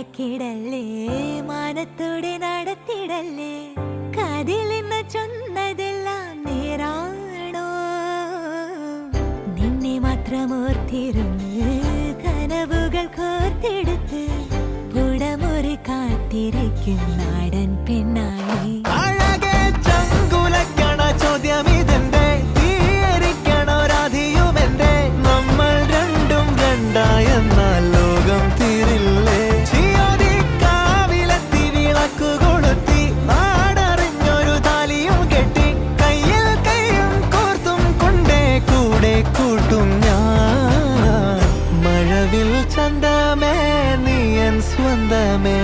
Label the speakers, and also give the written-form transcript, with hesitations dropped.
Speaker 1: മറക്കിടല്ലേ മാനത്തോടെ നടത്തിടല്ലേ കാതിലെന്ന് ചൊന്നതെല്ലാം നേരാണോ നിന്നെ മാത്രം ഓർത്തിരുന്ന് കനവുകൾ കോർത്തെടുത്ത് പുടമുറി കാത്തിരിക്കും നാടൻ പെണ്ണായി
Speaker 2: ചന്തമേ നീയൻ സ്വന്തമേ